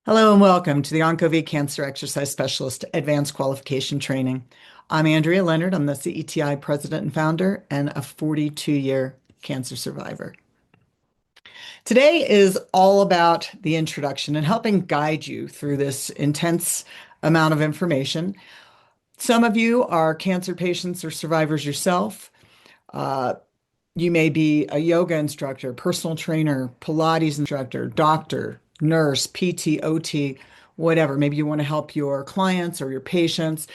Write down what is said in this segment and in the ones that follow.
Hello and welcome to the OncoVie Cancer Exercise Specialist Advanced Qualification Training. I'm Andrea Leonard. I'm the CETI president and founder and a 42-year cancer survivor. Today is all about the introduction and helping guide you through this intense amount of information. Some of you are cancer patients or survivors yourself. Uh, you may be a yoga instructor, personal trainer, Pilates instructor, doctor, nurse, PT, OT, whatever. Maybe you want to help your clients or your patients.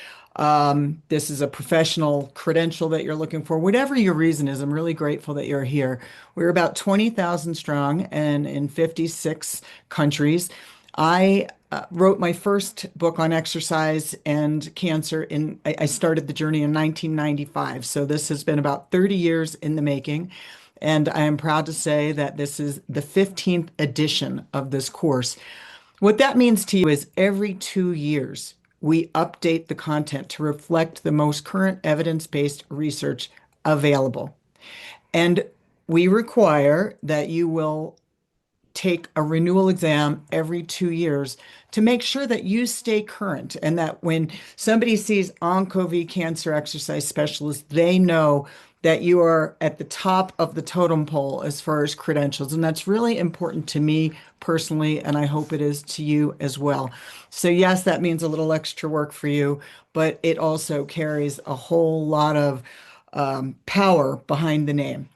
This is a professional credential that you're looking for. Whatever your reason is, I'm really grateful that you're here. We're about 20,000 strong and in 56 countries. I wrote my first book on exercise and cancer I started the journey in 1995. So this has been about 30 years in the making. And I am proud to say that this is the 15th edition of this course. What that means to you is every 2 years, we update the content to reflect the most current evidence-based research available. And we require that you will take a renewal exam every 2 years to make sure that you stay current and that when somebody sees OncoVie Cancer Exercise Specialist, they know that you are at the top of the totem pole as far as credentials. And that's really important to me personally, and I hope it is to you as well. So yes, that means a little extra work for you, but it also carries a whole lot of power behind the name.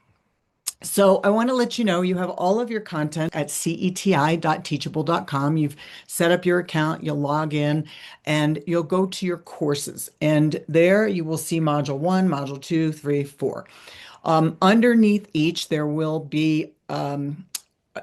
So I want to let you know you have all of your content at ceti.teachable.com. You've set up your account, you'll log in, and you'll go to your courses. And there you will see module one, module two, three, four. Underneath each, there will be the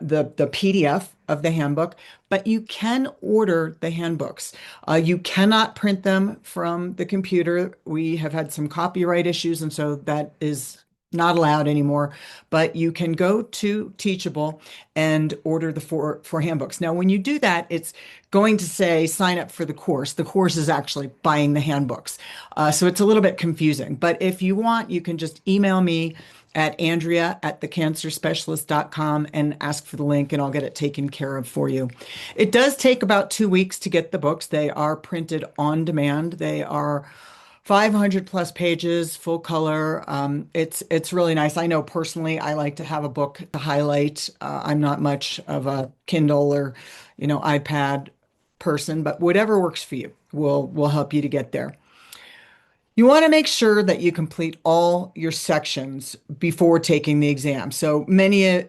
PDF of the handbook, but you can order the handbooks. You cannot print them from the computer. We have had some copyright issues, and so that is not allowed anymore, but you can go to Teachable and order the four handbooks. Now, when you do that, it's going to say sign up for the course. The course is actually buying the handbooks. So it's a little bit confusing, but if you want, you can just email me at andrea@thecancerspecialist.com and ask for the link and I'll get it taken care of for you. It does take about 2 weeks to get the books. They are printed on demand. They are 500 plus pages, full color. It's really nice. I know personally, I like to have a book to highlight. I'm not much of a Kindle or, iPad person, but whatever works for you will help you to get there. You want to make sure that you complete all your sections before taking the exam. So many,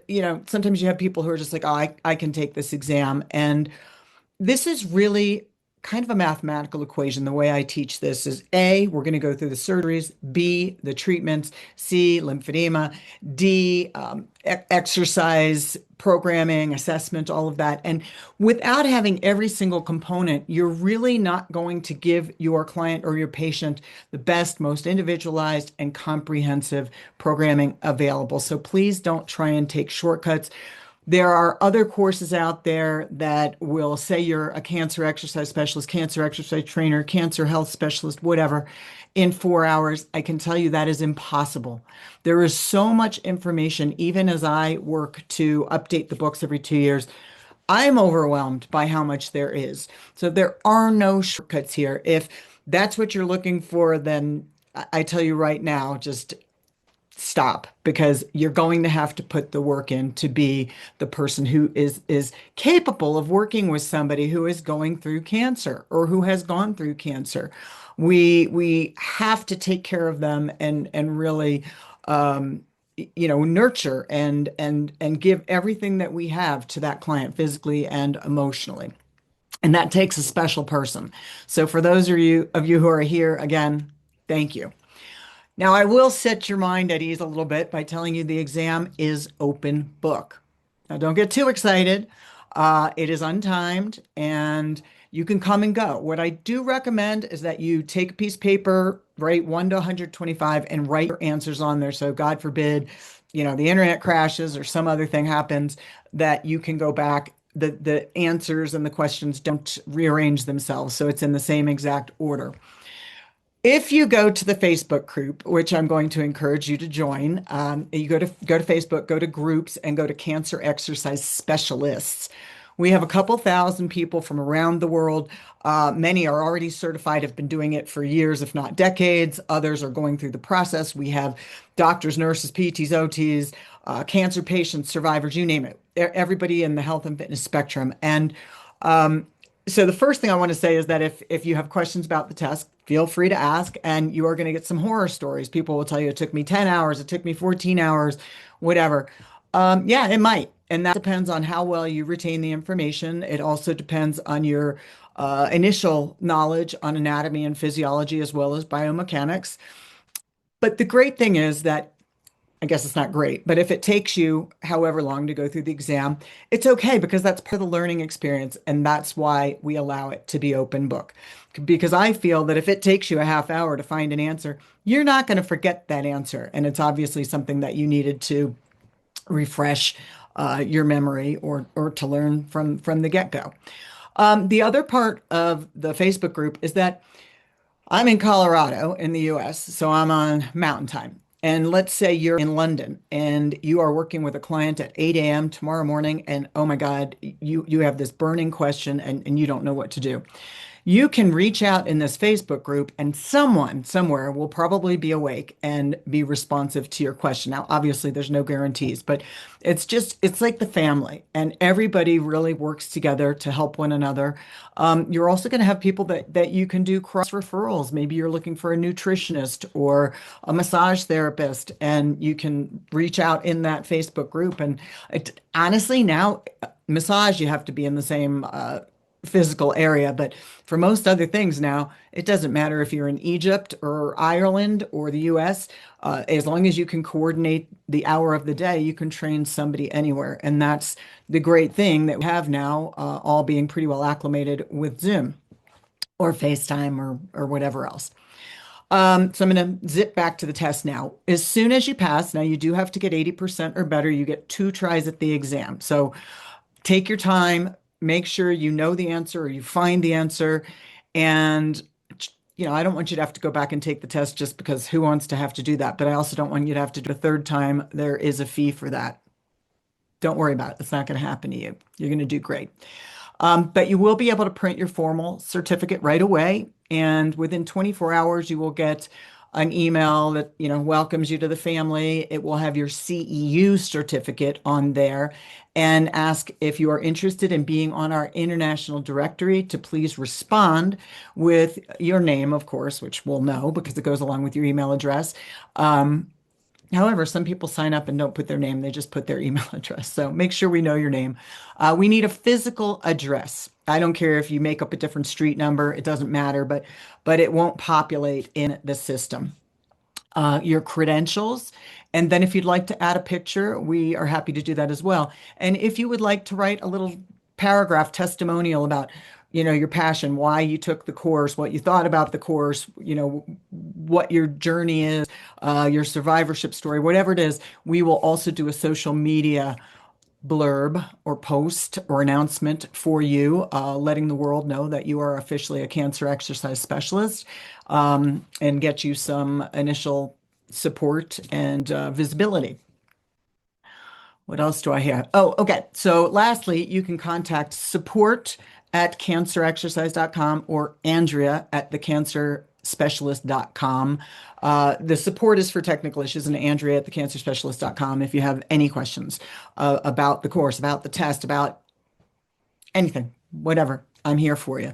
sometimes you have people who are just like, oh, I can take this exam. And this is really kind of a mathematical equation. The way I teach this is A, we're going to go through the surgeries, B, the treatments, C, lymphedema, D, exercise, programming, assessment, all of that. And without having every single component, you're really not going to give your client or your patient the best, most individualized and comprehensive programming available. So please don't try and take shortcuts. There are other courses out there that will say you're a cancer exercise specialist, cancer exercise trainer, cancer health specialist, whatever, in 4 hours. I can tell you that is impossible. There is so much information, even as I work to update the books every 2 years. I'm overwhelmed by how much there is. So there are no shortcuts here. If that's what you're looking for, then I tell you right now, just stop because you're going to have to put the work in to be the person who is capable of working with somebody who is going through cancer or who has gone through cancer. We have to take care of them and really nurture and give everything that we have to that client physically and emotionally. And that takes a special person. So for those of you who are here, again, thank you. Now, I will set your mind at ease a little bit by telling you the exam is open book. Now, don't get too excited. It is untimed and you can come and go. What I do recommend is that you take a piece of paper, write 1 to 125 and write your answers on there. So God forbid, the internet crashes or some other thing happens that you can go back. The answers and the questions don't rearrange themselves. So it's in the same exact order. If you go to the Facebook group, which I'm going to encourage you to join, you go to Facebook, go to groups, and go to Cancer Exercise Specialists. We have a couple thousand people from around the world. Many are already certified, have been doing it for years, if not decades. Others are going through the process. We have doctors, nurses, PTs, OTs, cancer patients, survivors, you name it. Everybody in the health and fitness spectrum. And so the first thing I want to say is that if you have questions about the test, feel free to ask, and you are going to get some horror stories. People will tell you it took me 10 hours, it took me 14 hours, whatever. Yeah, it might. And that depends on how well you retain the information. It also depends on your initial knowledge on anatomy and physiology as well as biomechanics. But the great thing is that I guess it's not great, but if it takes you however long to go through the exam, it's okay because that's part of the learning experience. And that's why we allow it to be open book. Because I feel that if it takes you a half hour to find an answer, you're not going to forget that answer. And it's obviously something that you needed to refresh your memory or to learn from the get-go. The other part of the Facebook group is that I'm in Colorado in the US, so I'm on mountain time. And let's say you're in London and you are working with a client at 8 a.m. tomorrow morning, and oh my God, you have this burning question and you don't know what to do. You can reach out in this Facebook group, and someone somewhere will probably be awake and be responsive to your question. Now, obviously, there's no guarantees, but it's like the family, and everybody really works together to help one another. You're also going to have people that you can do cross referrals. Maybe you're looking for a nutritionist or a massage therapist, and you can reach out in that Facebook group. And honestly, now, massage, you have to be in the same physical area. But for most other things now, it doesn't matter if you're in Egypt or Ireland or the US, as long as you can coordinate the hour of the day, you can train somebody anywhere. And that's the great thing that we have now, all being pretty well acclimated with Zoom or FaceTime or whatever else. So I'm going to zip back to the test now. As soon as you pass, now you do have to get 80% or better. You get two tries at the exam. So take your time, make sure you know the answer or you find the answer. And, I don't want you to have to go back and take the test just because who wants to have to do that? But I also don't want you to have to do a third time. There is a fee for that. Don't worry about it. It's not going to happen to you. You're going to do great. But you will be able to print your formal certificate right away. And within 24 hours, you will get an email that, welcomes you to the family. It will have your CEU certificate on there and ask if you are interested in being on our international directory to please respond with your name, of course, which we'll know because it goes along with your email address. However, some people sign up and don't put their name, they just put their email address. So make sure we know your name. We need a physical address. I don't care if you make up a different street number, it doesn't matter, but it won't populate in the system. Your credentials, and then if you'd like to add a picture, we are happy to do that as well. And if you would like to write a little paragraph testimonial about your passion, why you took the course, what you thought about the course, what your journey is, your survivorship story, whatever it is, we will also do a social media blurb or post or announcement for you, letting the world know that you are officially a cancer exercise specialist, and get you some initial support and visibility. What else do I have? Oh, okay. So lastly, you can contact support at cancerexercise.com or Andrea at thecancerspecialist.com. The support is for technical issues, and Andrea at thecancerspecialist.com if you have any questions about the course, about the test, about anything, whatever. I'm here for you.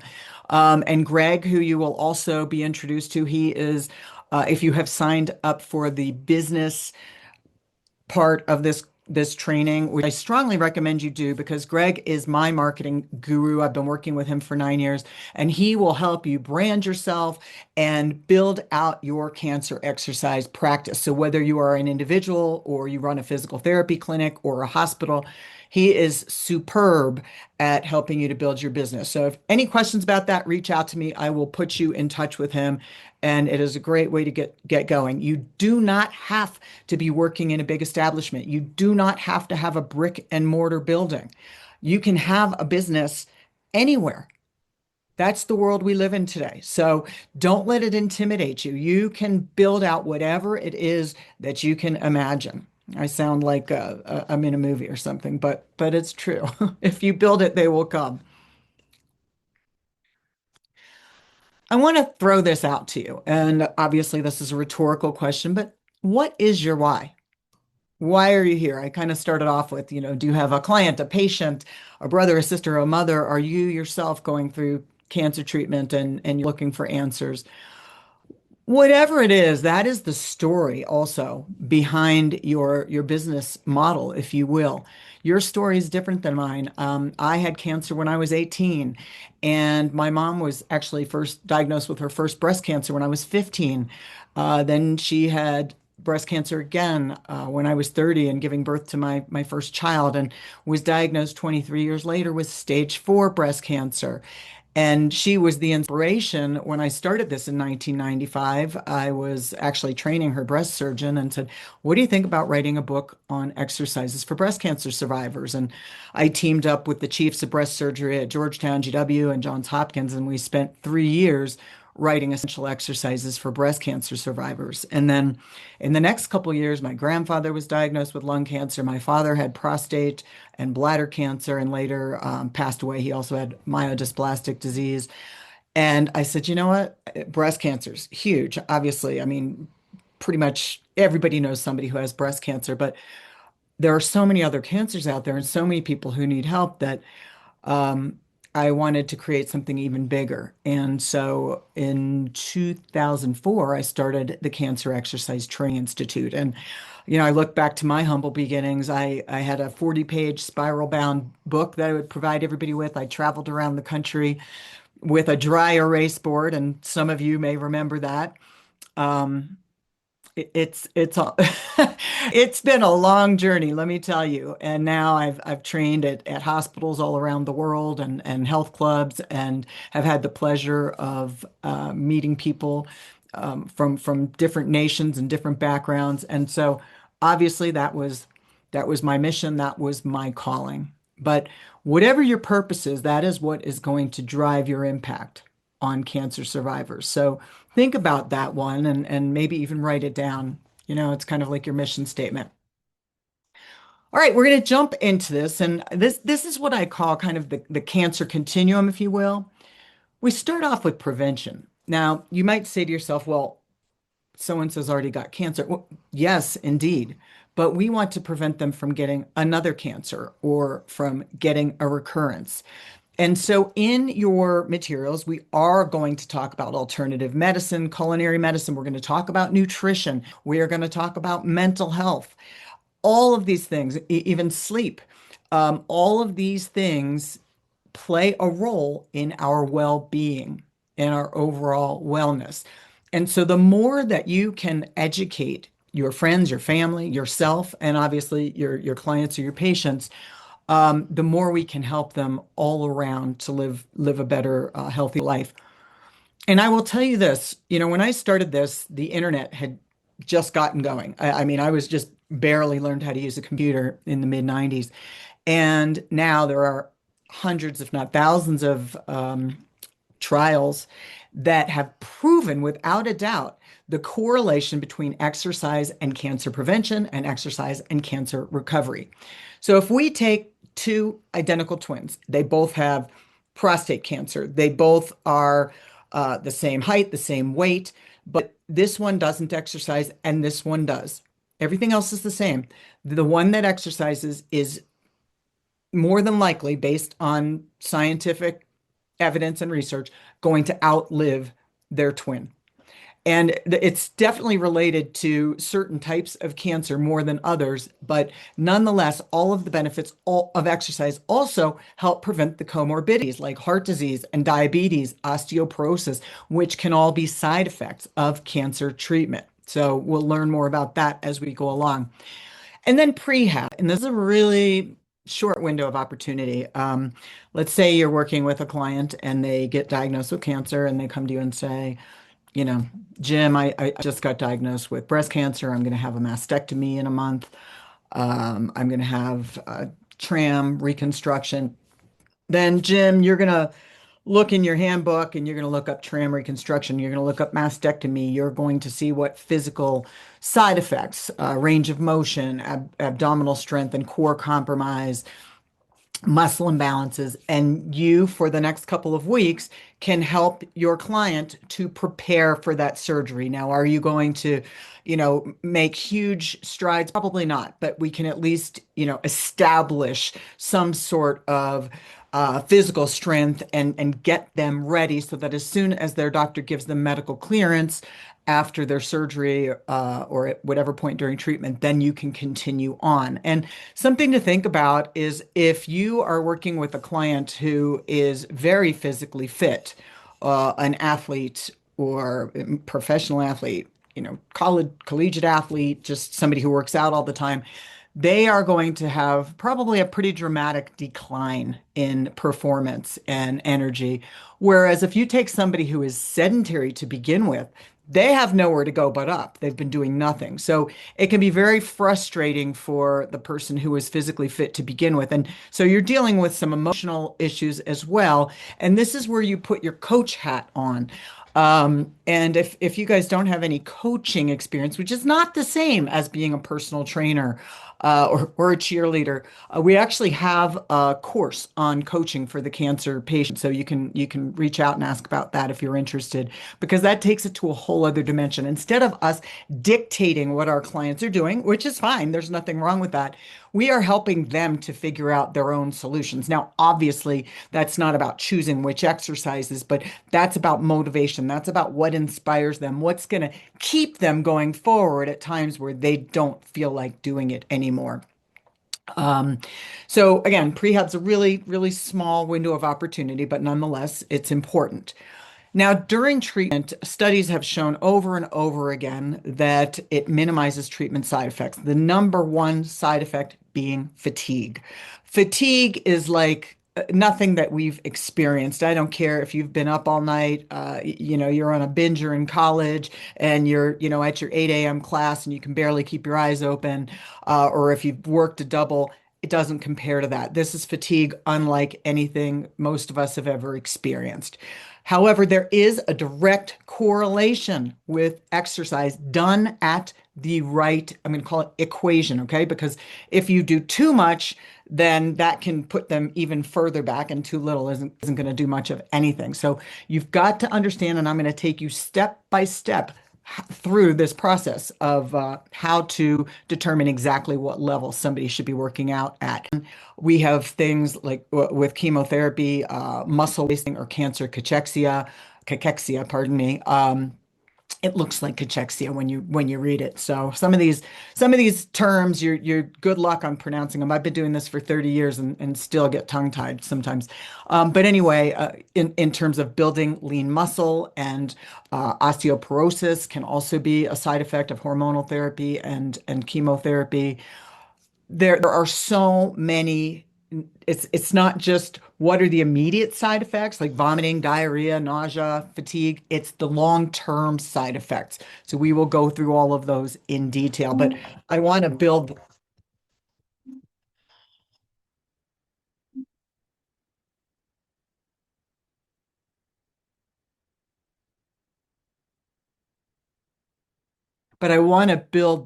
And Greg, who you will also be introduced to, he is, if you have signed up for the business part of this training, which I strongly recommend you do because Greg is my marketing guru. I've been working with him for 9 years, and he will help you brand yourself and build out your cancer exercise practice. So whether you are an individual or you run a physical therapy clinic or a hospital, he is superb at helping you to build your business. So if any questions about that, reach out to me. I will put you in touch with him. And it is a great way to get going. You do not have to be working in a big establishment. You do not have to have a brick and mortar building. You can have a business anywhere. That's the world we live in today. So don't let it intimidate you. You can build out whatever it is that you can imagine. I sound like I'm in a movie or something, but it's true. If you build it, they will come. I want to throw this out to you, and obviously this is a rhetorical question, but what is your why? Why are you here? I kind of started off with, do you have a client, a patient, a brother, a sister, a mother? Are you yourself going through cancer treatment and you're looking for answers? Whatever it is, that is the story also behind your business model, if you will. Your story is different than mine. I had cancer when I was 18, and my mom was actually first diagnosed with her first breast cancer when I was 15. Then she had breast cancer again when I was 30 and giving birth to my first child, and was diagnosed 23 years later with stage 4 breast cancer. And she was the inspiration when I started this in 1995. I was actually training her breast surgeon and said, "What do you think about writing a book on exercises for breast cancer survivors?" And I teamed up with the chiefs of breast surgery at Georgetown, GW, and Johns Hopkins, and we spent 3 years writing essential exercises for breast cancer survivors. And then in the next couple of years, my grandfather was diagnosed with lung cancer. My father had prostate and bladder cancer and later passed away. He also had myelodysplastic disease. And I said, you know what? Breast cancer is huge. Obviously, I mean, pretty much everybody knows somebody who has breast cancer, but there are so many other cancers out there and so many people who need help that um, I wanted to create something even bigger. And so in 2004, I started the Cancer Exercise Training Institute. And, I look back to my humble beginnings. I had a 40-page spiral bound book that I would provide everybody with. I traveled around the country with a dry erase board, and some of you may remember that. Um, it's all it's been a long journey, let me tell you. And now I've trained at hospitals all around the world and health clubs and have had the pleasure of meeting people from different nations and different backgrounds. And so obviously that was my mission, that was my calling. But whatever your purpose is, that is what is going to drive your impact on cancer survivors. So think about that one and maybe even write it down. It's kind of like your mission statement. All right, we're going to jump into this. And this is what I call kind of the cancer continuum, if you will. We start off with prevention. Now, you might say to yourself, well, so and so's already got cancer. Well, yes, indeed. But we want to prevent them from getting another cancer or from getting a recurrence. And so, in your materials, we are going to talk about alternative medicine, culinary medicine. We're going to talk about nutrition. We are going to talk about mental health. All of these things, even sleep, all of these things play a role in our well-being and our overall wellness. And so the more that you can educate your friends, your family, yourself, and obviously your clients or your patients, the more we can help them all around to live a better, healthy life. And I will tell you this, when I started this, the internet had just gotten going. I mean, I was just barely learned how to use a computer in the mid 90s. And now there are hundreds, if not thousands, of trials that have proven without a doubt the correlation between exercise and cancer prevention and exercise and cancer recovery. So if we take two identical twins, they both have prostate cancer, they both are the same height, the same weight, but this one doesn't exercise and this one does. Everything else is the same. The one that exercises is more than likely, based on scientific evidence and research, going to outlive their twin. And it's definitely related to certain types of cancer more than others, but nonetheless, all of the benefits of exercise also help prevent the comorbidities like heart disease and diabetes, osteoporosis, which can all be side effects of cancer treatment. So we'll learn more about that as we go along. And then prehab, and this is a really short window of opportunity. Let's say you're working with a client and they get diagnosed with cancer and they come to you and say, you know, Jim, I just got diagnosed with breast cancer. I'm going to have a mastectomy in a month. I'm going to have a tram reconstruction. Then, Jim, you're going to look in your handbook and you're going to look up tram reconstruction, you're going to look up mastectomy, you're going to see what physical side effects, range of motion, abdominal strength, and core compromise, muscle imbalances, and you for the next couple of weeks can help your client to prepare for that surgery. Now, are you going to, make huge strides? Probably not, but we can at least, establish some sort of physical strength and get them ready so that as soon as their doctor gives them medical clearance after their surgery or at whatever point during treatment, then you can continue on. And something to think about is if you are working with a client who is very physically fit, an athlete or professional athlete, college, collegiate athlete, just somebody who works out all the time, they are going to have probably a pretty dramatic decline in performance and energy. Whereas if you take somebody who is sedentary to begin with, they have nowhere to go but up. They've been doing nothing. So it can be very frustrating for the person who is physically fit to begin with. And so you're dealing with some emotional issues as well. And this is where you put your coach hat on. And if you guys don't have any coaching experience, which is not the same as being a personal trainer or a cheerleader, we actually have a course on coaching for the cancer patient. So you can reach out and ask about that if you're interested, because that takes it to a whole other dimension. Instead of us dictating what our clients are doing, which is fine, there's nothing wrong with that. We are helping them to figure out their own solutions. Now, obviously, that's not about choosing which exercises, but that's about motivation. That's about what inspires them, what's going to keep them going forward at times where they don't feel like doing it anymore. Um, so again, prehab's a really, really small window of opportunity, but nonetheless, it's important. Now, during treatment, studies have shown over and over again that it minimizes treatment side effects. The number one side effect being fatigue. Fatigue is like nothing that we've experienced. I don't care if you've been up all night, you're on a binge or in college and you're, at your 8 a.m. class and you can barely keep your eyes open, or if you've worked a double. It doesn't compare to that. This is fatigue unlike anything most of us have ever experienced. However, there is a direct correlation with exercise done at the right, I'm going to call it equation, okay? Because if you do too much, then that can put them even further back, and too little isn't going to do much of anything. So you've got to understand, and I'm going to take you step by step through this process of how to determine exactly what level somebody should be working out at. We have things like with chemotherapy, muscle wasting or cancer cachexia, pardon me. It looks like cachexia when you read it. So some of these terms, you're good luck on pronouncing them. I've been doing this for 30 years and still get tongue-tied sometimes. But anyway, in terms of building lean muscle, and osteoporosis can also be a side effect of hormonal therapy and chemotherapy. There are so many. It's not just what are the immediate side effects like vomiting, diarrhea, nausea, fatigue. It's the long-term side effects. So we will go through all of those in detail, but I want to build,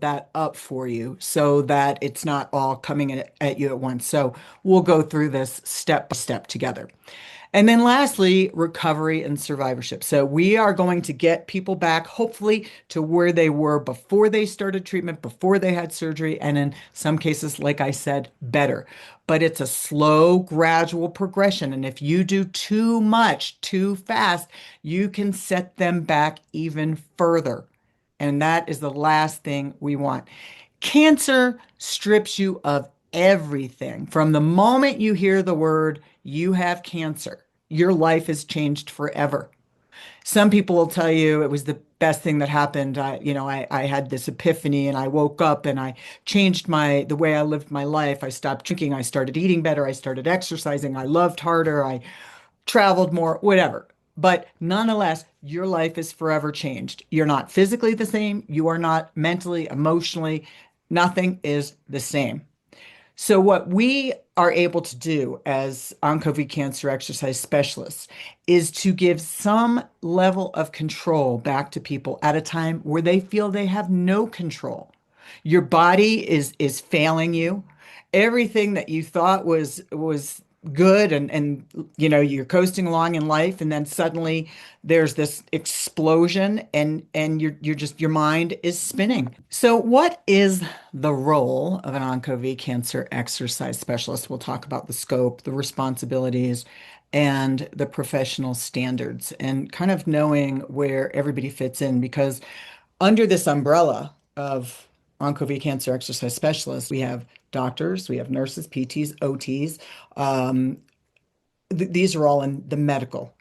that up for you so that it's not all coming at you at once. So we'll go through this step by step together. And then lastly, recovery and survivorship. So we are going to get people back, hopefully, to where they were before they started treatment, before they had surgery, and in some cases, like I said, better. But it's a slow, gradual progression. And if you do too much too fast, you can set them back even further. And that is the last thing we want. Cancer strips you of everything. From the moment you hear the word, you have cancer, your life is changed forever. Some people will tell you it was the best thing that happened. I had this epiphany and I woke up and I changed the way I lived my life. I stopped drinking. I started eating better. I started exercising. I loved harder. I traveled more, whatever. But nonetheless, your life is forever changed. You're not physically the same. You are not mentally, emotionally. Nothing is the same. So what we are able to do as OncoVie cancer exercise specialists is to give some level of control back to people at a time where they feel they have no control. Your body is failing you. Everything that you thought was good and you're coasting along in life, and then suddenly there's this explosion, and you're just your mind is spinning. So what is the role of an OncoVie cancer exercise specialist? We'll talk about the scope, the responsibilities, and the professional standards, and kind of knowing where everybody fits in, because under this umbrella of OncoVie cancer exercise specialists, we have doctors, we have nurses, PTs, OTs. Um, these are all in the medical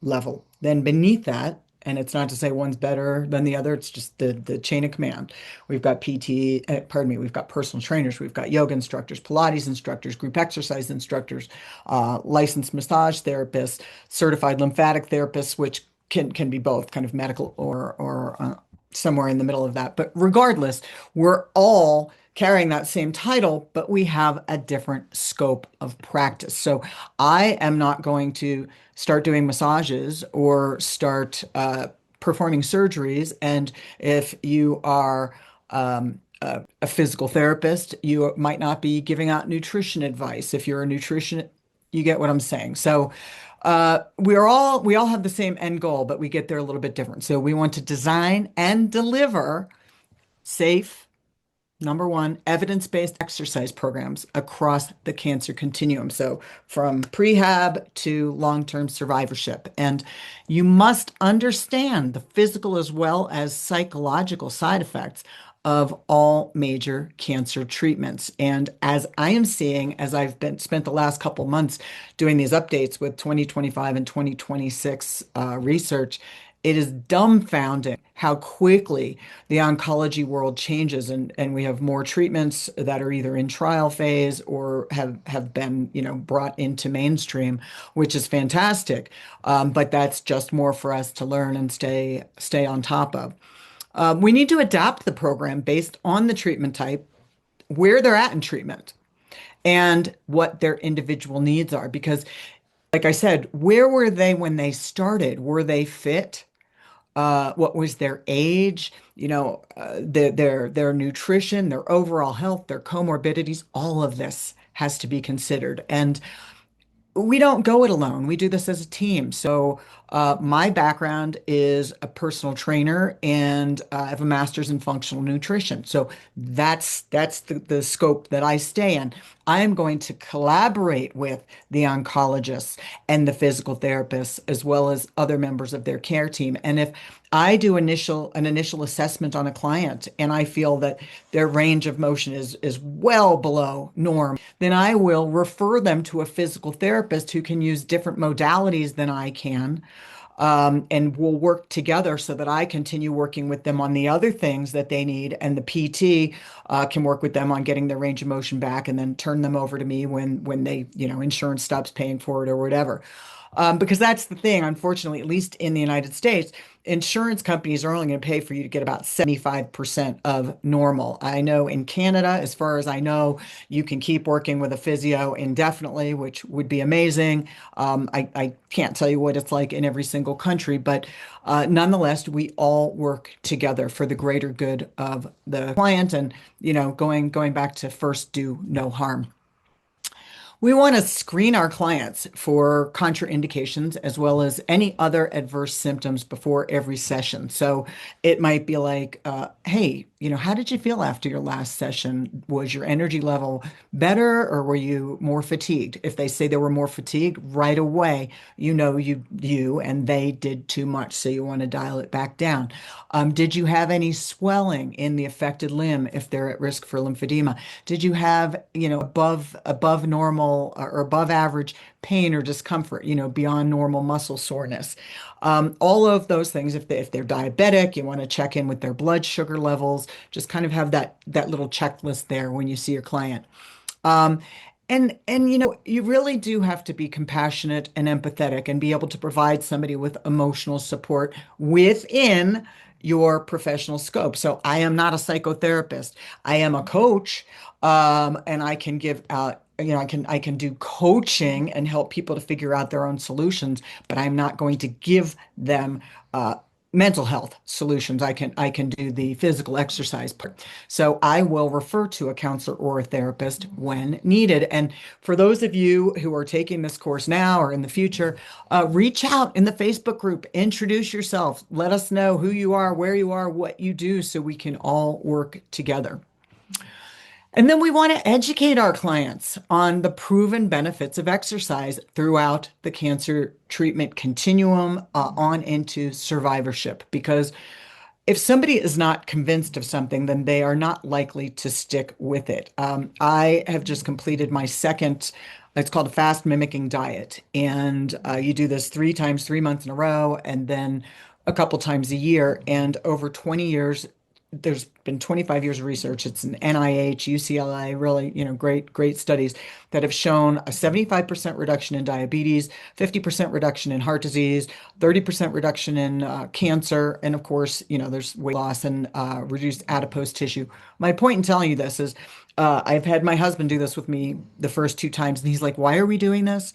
level. Then beneath that, and it's not to say one's better than the other, it's just the chain of command. We've got PT, pardon me, we've got personal trainers, we've got yoga instructors, Pilates instructors, group exercise instructors, licensed massage therapists, certified lymphatic therapists, which can be both kind of medical or somewhere in the middle of that. But regardless, we're all carrying that same title, but we have a different scope of practice. So I am not going to start doing massages or start performing surgeries. And if you are a physical therapist, you might not be giving out nutrition advice. If you're a nutrition, you get what I'm saying. So we all have the same end goal, but we get there a little bit different. So we want to design and deliver safe, number one, evidence-based exercise programs across the cancer continuum. So from prehab to long-term survivorship. And you must understand the physical as well as psychological side effects of all major cancer treatments. And as I am seeing, as I've been spent the last couple months doing these updates with 2025 and 2026 research, it is dumbfounding how quickly the oncology world changes, and we have more treatments that are either in trial phase or have been, brought into mainstream, which is fantastic. But that's just more for us to learn and stay on top of. We need to adapt the program based on the treatment type, where they're at in treatment, and what their individual needs are. Because, like I said, where were they when they started? Were they fit? What was their age, their nutrition, their overall health, their comorbidities, all of this has to be considered. And we don't go it alone. We do this as a team. So, my background is a personal trainer, and I have a master's in functional nutrition. So that's the scope that I stay in. I am going to collaborate with the oncologists and the physical therapists, as well as other members of their care team. And if I do an initial assessment on a client and I feel that their range of motion is well below norm, then I will refer them to a physical therapist who can use different modalities than I can. And we'll work together so that I continue working with them on the other things that they need, and the PT can work with them on getting their range of motion back, and then turn them over to me when they, insurance stops paying for it or whatever. Because that's the thing, unfortunately, at least in the United States, insurance companies are only going to pay for you to get about 75% of normal. I know in Canada, as far as I know, you can keep working with a physio indefinitely, which would be amazing. I can't tell you what it's like in every single country, but nonetheless, we all work together for the greater good of the client, and, going back to first do no harm. We want to screen our clients for contraindications as well as any other adverse symptoms before every session. So it might be like, hey, how did you feel after your last session? Was your energy level better, or were you more fatigued? If they say they were more fatigued, right away, you and they did too much. So you want to dial it back down. Did you have any swelling in the affected limb if they're at risk for lymphedema? Did you have, above normal or above average pain or discomfort, beyond normal muscle soreness? All of those things. If they're diabetic, you want to check in with their blood sugar levels. Just kind of have that little checklist there when you see your client. Um, And you really do have to be compassionate and empathetic and be able to provide somebody with emotional support within your professional scope. So I am not a psychotherapist. I am a coach, and I can give out, I can do coaching and help people to figure out their own solutions, but I'm not going to give them mental health solutions. I can do the physical exercise part. So I will refer to a counselor or a therapist when needed. And for those of you who are taking this course now or in the future, reach out in the Facebook group, introduce yourself, let us know who you are, where you are, what you do, so we can all work together. And then we want to educate our clients on the proven benefits of exercise throughout the cancer treatment continuum, on into survivorship. Because if somebody is not convinced of something, then they are not likely to stick with it. I have just completed my second, it's called a fast mimicking diet. And you do this 3 times, 3 months in a row, and then a couple times a year. And over 20 years, there's been 25 years of research. It's an NIH, UCLA, really, great, great studies that have shown a 75% reduction in diabetes, 50% reduction in heart disease, 30% reduction in cancer, and of course, there's weight loss and reduced adipose tissue. My point in telling you this is, I've had my husband do this with me the first 2 times, and he's like, "Why are we doing this?"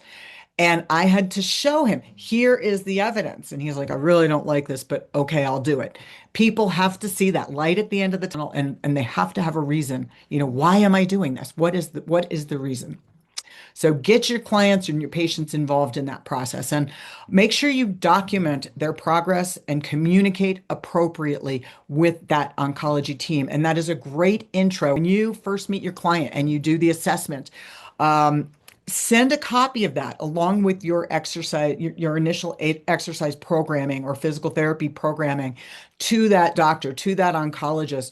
And I had to show him, here is the evidence. And he's like, "I really don't like this, but okay, I'll do it." People have to see that light at the end of the tunnel, and they have to have a reason. Why am I doing this? What is the reason? So get your clients and your patients involved in that process, and make sure you document their progress and communicate appropriately with that oncology team. And that is a great intro. When you first meet your client and you do the assessment, send a copy of that along with your exercise, your initial exercise programming or physical therapy programming to that doctor, to that oncologist.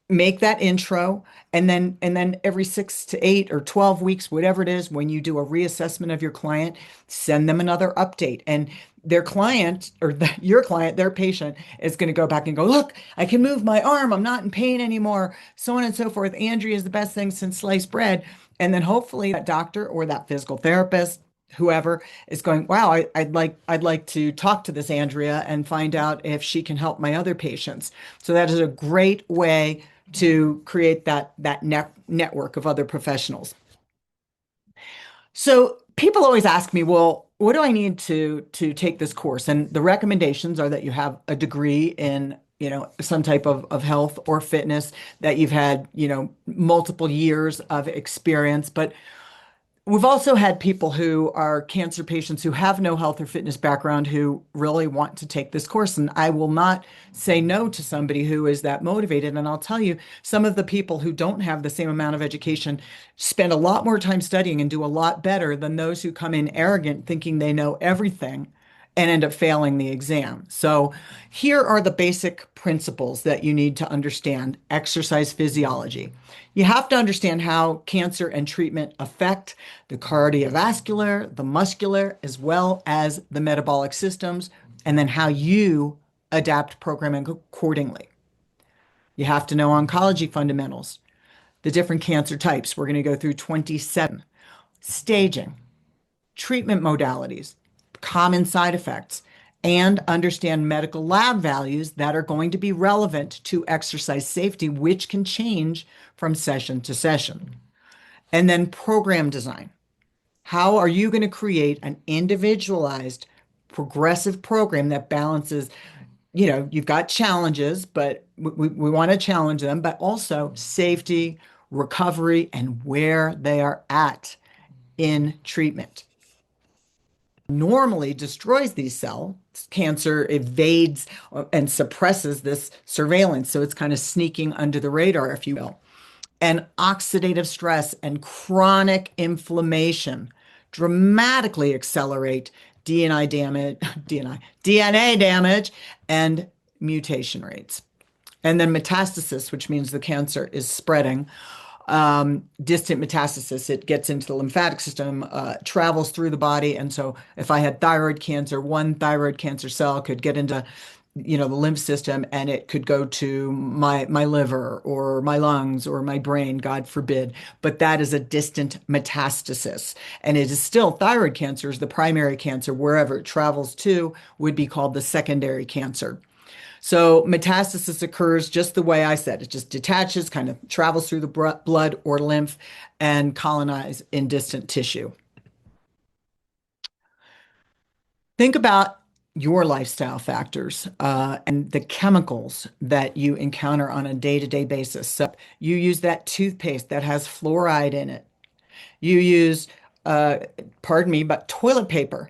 Make that intro, and then every 6 to 8 or 12 weeks, whatever it is, when you do a reassessment of your client, send them another update. And their client, or your client, their patient, is going to go back and go, "Look, I can move my arm, I'm not in pain anymore, so on and so forth. Andrea is the best thing since sliced bread." And then hopefully that doctor or that physical therapist, whoever, is going, "Wow, I'd like to talk to this Andrea and find out if she can help my other patients." So that is a great way to create that network of other professionals. So people always ask me, "Well, what do I need to take this course?" And the recommendations are that you have a degree in, some type of health or fitness, that you've had, multiple years of experience. But we've also had people who are cancer patients who have no health or fitness background who really want to take this course. And I will not say no to somebody who is that motivated. And I'll tell you, some of the people who don't have the same amount of education spend a lot more time studying and do a lot better than those who come in arrogant, thinking they know everything, and end up failing the exam. So here are the basic principles that you need to understand exercise physiology. You have to understand how cancer and treatment affect the cardiovascular, the muscular, as well as the metabolic systems, and then how you adapt programming accordingly. You have to know oncology fundamentals, the different cancer types. We're going to go through 27. Staging, treatment modalities, common side effects, and understand medical lab values that are going to be relevant to exercise safety, which can change from session to session. And then program design. How are you going to create an individualized, progressive program that balances, you've got challenges, but we want to challenge them, but also safety, recovery, and where they are at in treatment. Normally destroys these cells. Cancer evades and suppresses this surveillance. So it's kind of sneaking under the radar, if you will. And oxidative stress and chronic inflammation dramatically accelerate DNA damage and mutation rates. And then metastasis, which means the cancer is spreading. Distant metastasis, it gets into the lymphatic system, travels through the body. And so if I had thyroid cancer, one thyroid cancer cell could get into the lymph system, and it could go to my liver or my lungs or my brain, God forbid. But that is a distant metastasis. And it is still thyroid cancer is the primary cancer. Wherever it travels to would be called the secondary cancer. So metastasis occurs just the way I said. It just detaches, kind of travels through the blood or lymph and colonize in distant tissue. Think about your lifestyle factors and the chemicals that you encounter on a day-to-day basis. So you use that toothpaste that has fluoride in it. You use, uh, pardon me, but toilet paper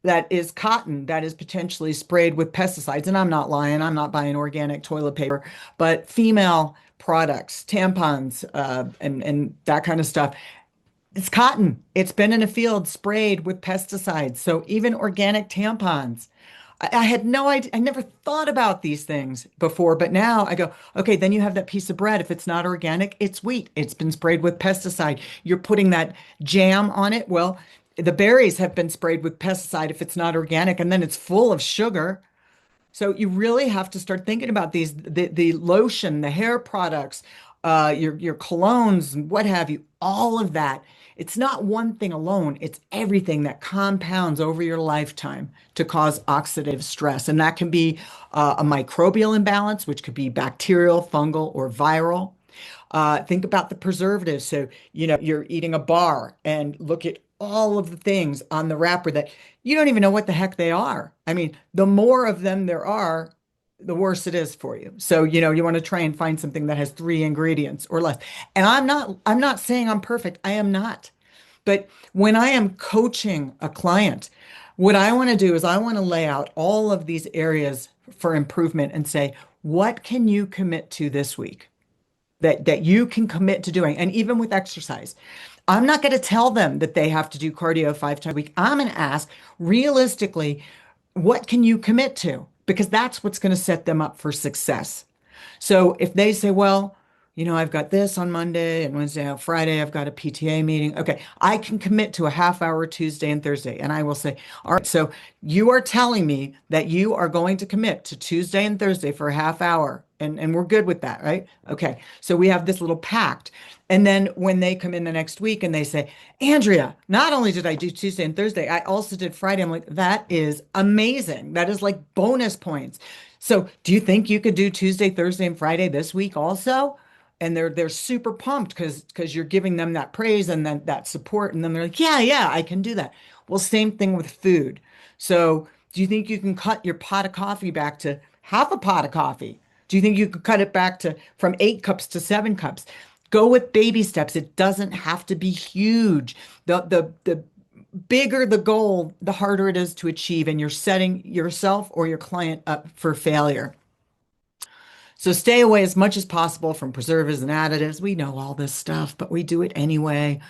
that is cotton that is potentially sprayed with pesticides. And I'm not lying, I'm not buying organic toilet paper, but female products, tampons, and that kind of stuff. It's cotton. It's been in a field sprayed with pesticides. So even organic tampons. I had no idea. I never thought about these things before, but now I go, okay, then you have that piece of bread. If it's not organic, it's wheat. It's been sprayed with pesticide. You're putting that jam on it. Well, the berries have been sprayed with pesticide if it's not organic, and then it's full of sugar. So you really have to start thinking about these, the lotion, the hair products, your colognes, what have you, all of that. It's not one thing alone, it's everything that compounds over your lifetime to cause oxidative stress. And that can be a microbial imbalance, which could be bacterial, fungal, or viral. Think about the preservatives. So, you're eating a bar and look at all of the things on the wrapper that you don't even know what the heck they are. I mean, the more of them there are, the worse it is for you. So, you want to try and find something that has three ingredients or less. And I'm not saying I'm perfect. I am not. But when I am coaching a client, what I want to do is I want to lay out all of these areas for improvement and say, what can you commit to this week? That you can commit to doing. And even with exercise, I'm not going to tell them that they have to do cardio 5 times a week. I'm going to ask realistically, what can you commit to? Because that's what's going to set them up for success. So if they say, well, I've got this on Monday and Wednesday and Friday, I've got a PTA meeting. Okay, I can commit to a half hour Tuesday and Thursday. And I will say, all right, so you are telling me that you are going to commit to Tuesday and Thursday for a half hour. And we're good with that, right? Okay, so we have this little pact. And then when they come in the next week and they say, Andrea, not only did I do Tuesday and Thursday, I also did Friday. I'm like, that is amazing. That is like bonus points. So do you think you could do Tuesday, Thursday, and Friday this week also? And they're super pumped because you're giving them that praise and then that support. And then they're like, yeah, I can do that. Well, same thing with food. So do you think you can cut your pot of coffee back to half a pot of coffee? Do you think you could cut it back to from 8 cups to 7 cups? Go with baby steps. It doesn't have to be huge. The bigger the goal, the harder it is to achieve, and you're setting yourself or your client up for failure. So stay away as much as possible from preservatives and additives. We know all this stuff, but we do it anyway.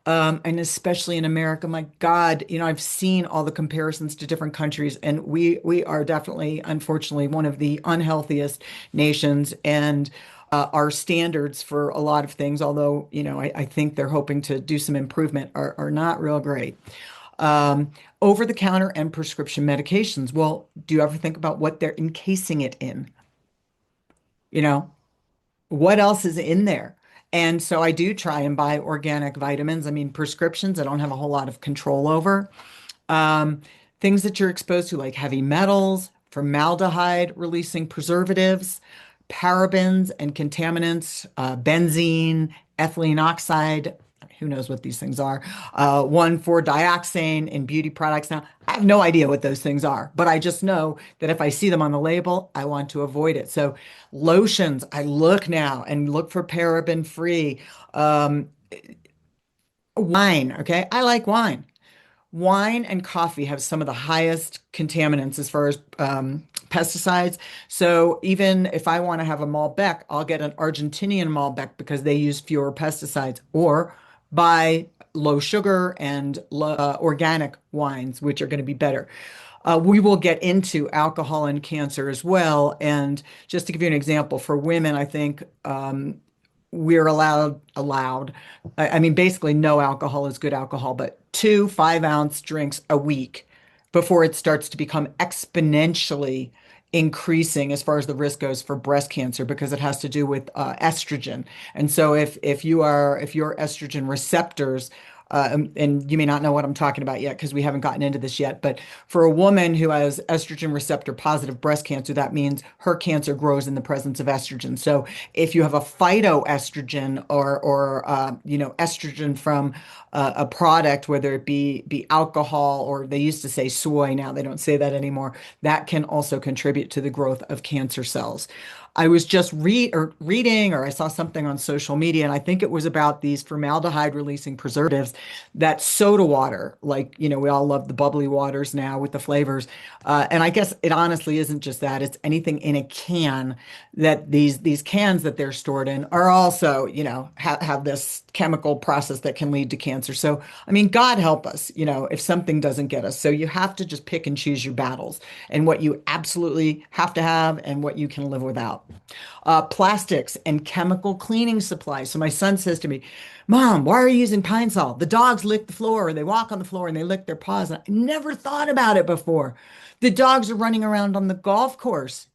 And especially in America, my God, I've seen all the comparisons to different countries, and we are definitely, unfortunately, one of the unhealthiest nations. And our standards for a lot of things, although, I think they're hoping to do some improvement, are not real great. Um, Over-the-counter and prescription medications. Well, do you ever think about what they're encasing it in? You know, what else is in there? And so I do try and buy organic vitamins. I mean, prescriptions, I don't have a whole lot of control over. Um, Things that you're exposed to, like heavy metals, formaldehyde releasing preservatives, parabens and contaminants, benzene, ethylene oxide. Who knows what these things are? 1,4-dioxane in beauty products. Now, I have no idea what those things are, but I just know that if I see them on the label, I want to avoid it. So, lotions, I look now and look for paraben free. Um, Wine, okay? I like wine. Wine and coffee have some of the highest contaminants as far as pesticides. So even if I want to have a Malbec, I'll get an Argentinian Malbec because they use fewer pesticides, or buy low sugar and organic wines, which are going to be better. We will get into alcohol and cancer as well. And just to give you an example, for women, I think we're allowed. I mean, basically, no alcohol is good alcohol, but 2 5-ounce drinks a week before it starts to become exponentially increasing as far as the risk goes for breast cancer because it has to do with estrogen. And so if your estrogen receptors and you may not know what I'm talking about yet because we haven't gotten into this yet, but for a woman who has estrogen receptor positive breast cancer, that means her cancer grows in the presence of estrogen. So if you have a phytoestrogen or estrogen from a product, whether it be alcohol or they used to say soy, now they don't say that anymore, that can also contribute to the growth of cancer cells. I was just reading, or I saw something on social media, and I think it was about these formaldehyde releasing preservatives that soda water, like, we all love the bubbly waters now with the flavors. And I guess it honestly isn't just that, it's anything in a can that these cans that they're stored in are also, have this chemical process that can lead to cancer. So, I mean, God help us, if something doesn't get us. So you have to just pick and choose your battles and what you absolutely have to have and what you can live without. Plastics and chemical cleaning supplies. So my son says to me, Mom, why are you using Pine Sol? The dogs lick the floor, or they walk on the floor and they lick their paws. And I never thought about it before. The dogs are running around on the golf course.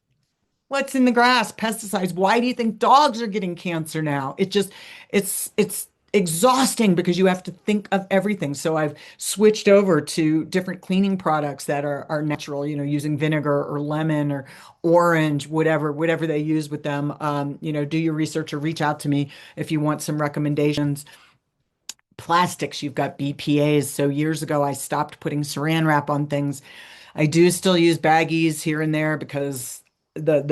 What's in the grass? Pesticides. Why do you think dogs are getting cancer now? It's exhausting because you have to think of everything. So I've switched over to different cleaning products that are natural, using vinegar or lemon or orange, whatever they use with them. Do your research or reach out to me if you want some recommendations. Plastics, you've got BPA's. So years ago, I stopped putting saran wrap on things. I do still use baggies here and there because the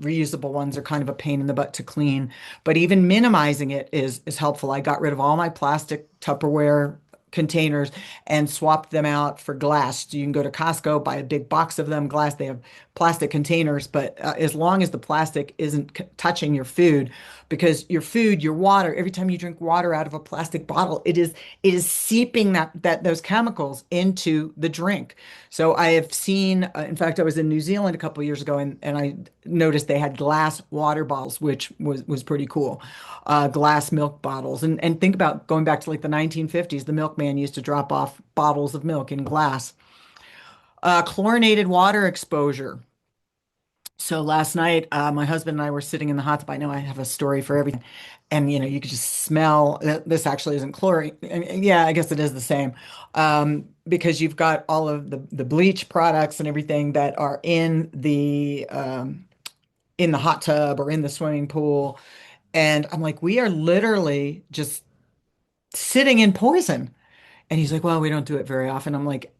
reusable ones are kind of a pain in the butt to clean. But even minimizing it is helpful. I got rid of all my plastic Tupperware containers and swapped them out for glass. So you can go to Costco, buy a big box of them, glass. They have plastic containers, but as long as the plastic isn't touching your food, because your food, your water, every time you drink water out of a plastic bottle, it is seeping those chemicals into the drink. So I have seen, in fact, I was in New Zealand a couple of years ago, and I noticed they had glass water bottles, which was pretty cool. Glass milk bottles, and think about going back to like the 1950s. The milkman used to drop off bottles of milk in glass. Chlorinated water exposure. So last night, my husband and I were sitting in the hot tub. I know I have a story for everything. And you could just smell this actually isn't chlorine. And yeah, I guess it is the same. Because you've got all of the bleach products and everything that are in the hot tub or in the swimming pool. And I'm like, we are literally just sitting in poison. And he's like, well, we don't do it very often. I'm like,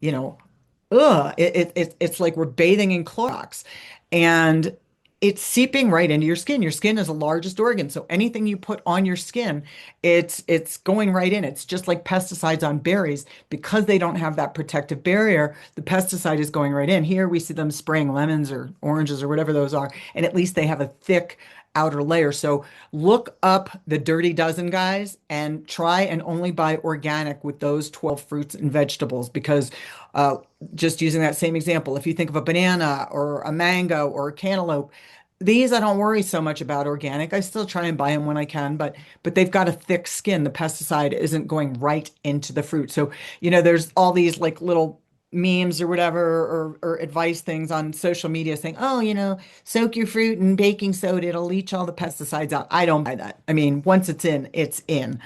ugh, it's like we're bathing in Clorox and it's seeping right into your skin. Your skin is the largest organ. So anything you put on your skin, it's going right in. It's just like pesticides on berries. Because they don't have that protective barrier, the pesticide is going right in. Here we see them spraying lemons or oranges or whatever those are, and at least they have a thick outer layer. So look up the Dirty Dozen, guys, and try and only buy organic with those 12 fruits and vegetables because uh, just using that same example, if you think of a banana or a mango or a cantaloupe, these I don't worry so much about organic. I still try and buy them when I can, but they've got a thick skin. The pesticide isn't going right into the fruit. So, there's all these like little memes or whatever or advice things on social media saying, oh, soak your fruit in baking soda, it'll leach all the pesticides out. I don't buy that. I mean, once it's in, it's in.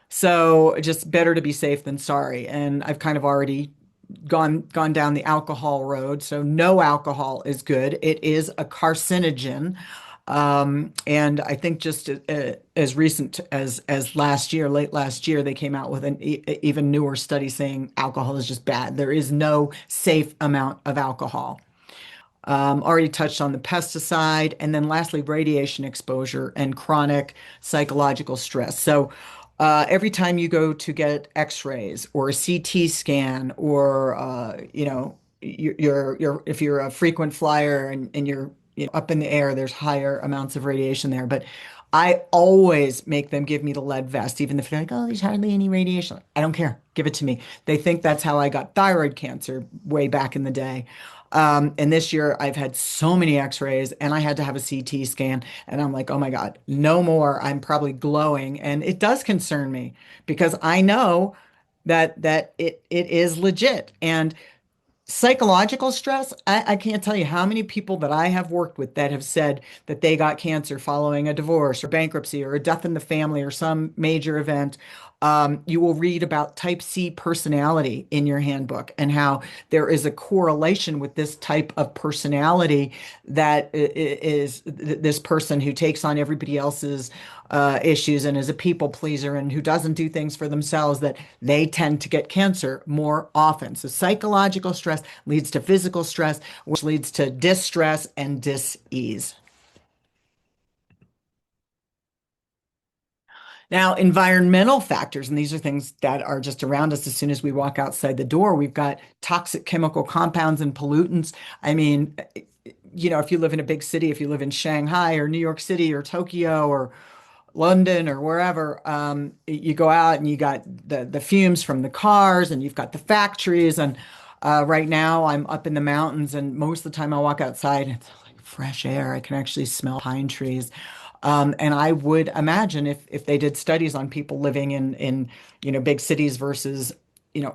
So just better to be safe than sorry. And I've kind of already gone down the alcohol road. So no alcohol is good. It is a carcinogen. And I think just as recent as last year, late last year, they came out with an even newer study saying alcohol is just bad. There is no safe amount of alcohol. Already touched on the pesticide, and then lastly, radiation exposure and chronic psychological stress. So, every time you go to get X-rays or a CT scan, or if you're a frequent flyer and you're up in the air, there's higher amounts of radiation there. But I always make them give me the lead vest, even if they're like, oh, there's hardly any radiation. I don't care. Give it to me. They think that's how I got thyroid cancer way back in the day. And this year I've had so many x-rays and I had to have a CT scan and I'm like, oh my God, no more. I'm probably glowing. And it does concern me because I know that it is legit. And Psychological stress, I can't tell you how many people that I have worked with that have said that they got cancer following a divorce or bankruptcy or a death in the family or some major event. You will read about type C personality in your handbook and how there is a correlation with this type of personality that is this person who takes on everybody else's issues and is a people pleaser and who doesn't do things for themselves, that they tend to get cancer more often. So psychological stress leads to physical stress, which leads to distress and dis-ease. Now, environmental factors, and these are things that are just around us as soon as we walk outside the door. We've got toxic chemical compounds and pollutants. I mean, if you live in a big city, if you live in Shanghai or New York City or Tokyo or London or wherever, you go out and you got the fumes from the cars and you've got the factories. And right now I'm up in the mountains and most of the time I walk outside and it's like fresh air. I can actually smell pine trees. And I would imagine if they did studies on people living in big cities versus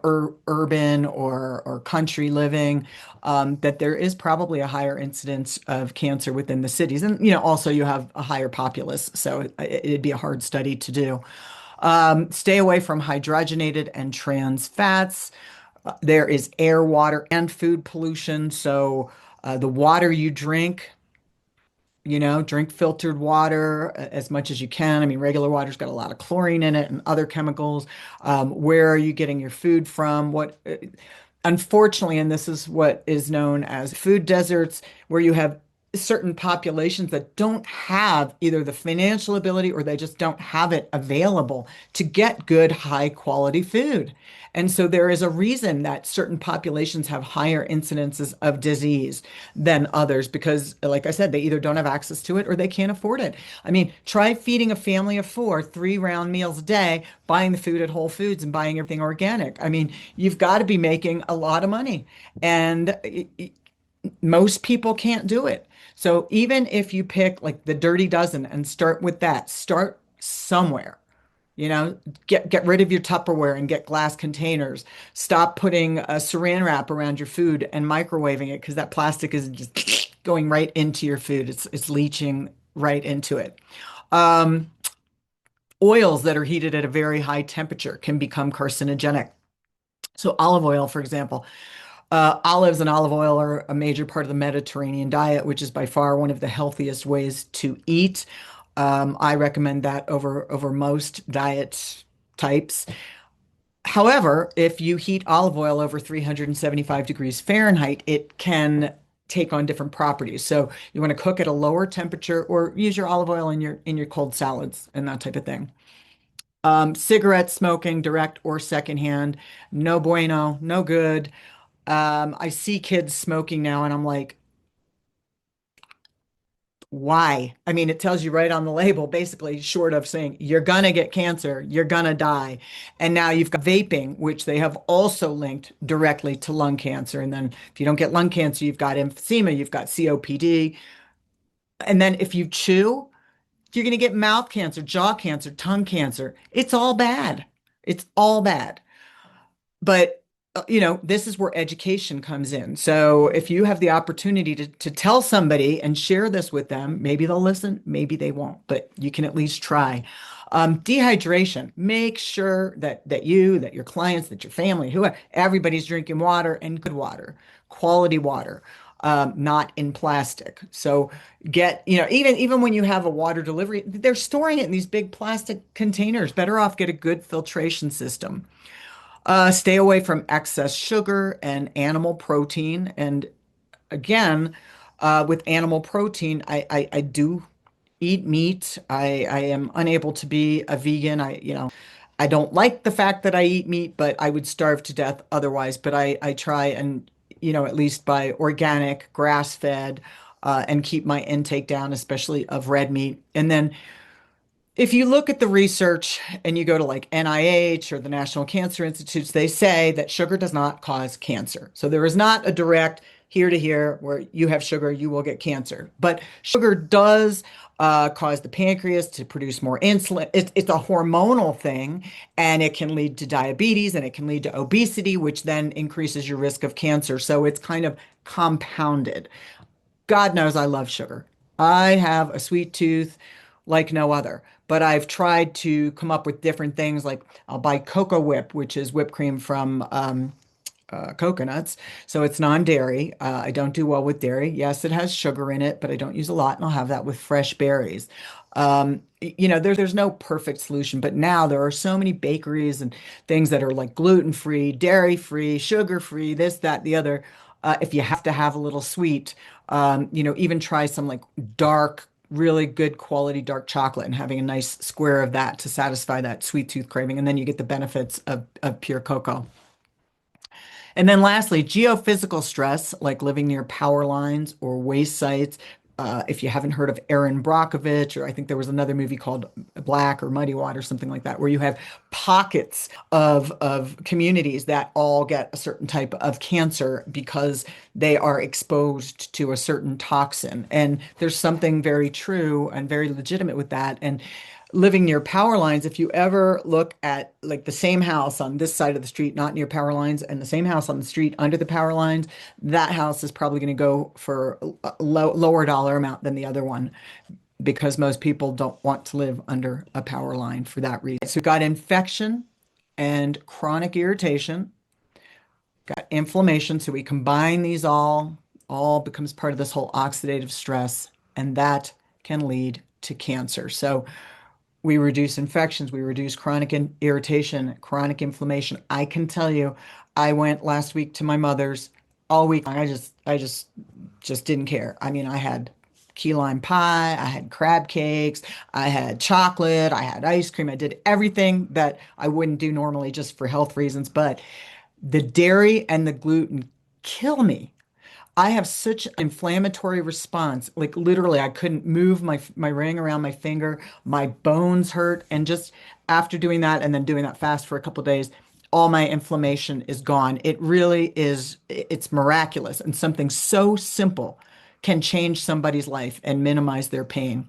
urban or country living, that there is probably a higher incidence of cancer within the cities. And also you have a higher populace, so it'd be a hard study to do. Stay away from hydrogenated and trans fats. There is air, water, and food pollution. So the water you drink, drink filtered water as much as you can. I mean, regular water's got a lot of chlorine in it and other chemicals. Where are you getting your food from? Unfortunately, and this is what is known as food deserts, where you have certain populations that don't have either the financial ability or they just don't have it available to get good, high quality food. And so there is a reason that certain populations have higher incidences of disease than others because, like I said, they either don't have access to it or they can't afford it. I mean, try feeding a family of four, 3 round meals a day, buying the food at Whole Foods and buying everything organic. I mean, you've got to be making a lot of money. And most people can't do it. So even if you pick like the dirty dozen and start with that, start somewhere. You know, get rid of your Tupperware and get glass containers. Stop putting a saran wrap around your food and microwaving it because that plastic is just going right into your food. It's leaching right into it. Um, Oils that are heated at a very high temperature can become carcinogenic. So olive oil, for example, olives and olive oil are a major part of the Mediterranean diet, which is by far one of the healthiest ways to eat. I recommend that over most diet types. However, if you heat olive oil over 375 degrees Fahrenheit, it can take on different properties. So you want to cook at a lower temperature or use your olive oil in your cold salads and that type of thing. Cigarette smoking, direct or secondhand, no bueno, no good. I see kids smoking now, and I'm like, why? I mean, it tells you right on the label, basically, short of saying you're gonna get cancer, you're gonna die. And now you've got vaping, which they have also linked directly to lung cancer. And then if you don't get lung cancer, you've got emphysema, you've got COPD. And then if you chew, you're gonna get mouth cancer, jaw cancer, tongue cancer. It's all bad. It's all bad. But this is where education comes in. So if you have the opportunity to tell somebody and share this with them, maybe they'll listen, maybe they won't, but you can at least try. Dehydration. Make sure that your clients, that your family, whoever, everybody's drinking water and good water, quality water, not in plastic. So even when you have a water delivery, they're storing it in these big plastic containers. Better off get a good filtration system. Stay away from excess sugar and animal protein. And again, with animal protein, I do eat meat. I am unable to be a vegan. I don't like the fact that I eat meat, but I would starve to death otherwise. But I try and, at least buy organic, grass-fed, and keep my intake down, especially of red meat. And then if you look at the research and you go to like NIH or the National Cancer Institutes, they say that sugar does not cause cancer. So there is not a direct here to here where you have sugar, you will get cancer. But sugar does cause the pancreas to produce more insulin. It's a hormonal thing, and it can lead to diabetes and it can lead to obesity, which then increases your risk of cancer. So it's kind of compounded. God knows I love sugar. I have a sweet tooth like no other. But I've tried to come up with different things like I'll buy Cocoa Whip, which is whipped cream from coconuts. So it's non-dairy. I don't do well with dairy. Yes, it has sugar in it, but I don't use a lot, and I'll have that with fresh berries. There's no perfect solution, but now there are so many bakeries and things that are like gluten-free, dairy-free, sugar-free, this, that, the other. If you have to have a little sweet, even try some like dark, really good quality dark chocolate and having a nice square of that to satisfy that sweet tooth craving. And then you get the benefits of pure cocoa. And then lastly, geophysical stress, like living near power lines or waste sites. If you haven't heard of Aaron Brockovich, or I think there was another movie called Black or Muddy Water, something like that, where you have pockets of communities that all get a certain type of cancer because they are exposed to a certain toxin. And there's something very true and very legitimate with that. And living near power lines, if you ever look at like the same house on this side of the street, not near power lines, and the same house on the street under the power lines, that house is probably going to go for a lower dollar amount than the other one because most people don't want to live under a power line for that reason. So we've got infection and chronic irritation, got inflammation. So we combine these all becomes part of this whole oxidative stress, and that can lead to cancer. So we reduce infections, we reduce chronic irritation, chronic inflammation. I can tell you, I went last week to my mother's all week. I just didn't care. I mean, I had key lime pie, I had crab cakes, I had chocolate, I had ice cream. I did everything that I wouldn't do normally just for health reasons, but the dairy and the gluten kill me. I have such an inflammatory response. Like literally, I couldn't move my ring around my finger. My bones hurt. And just after doing that and then doing that fast for a couple of days, all my inflammation is gone. It really is, it's miraculous. And something so simple can change somebody's life and minimize their pain.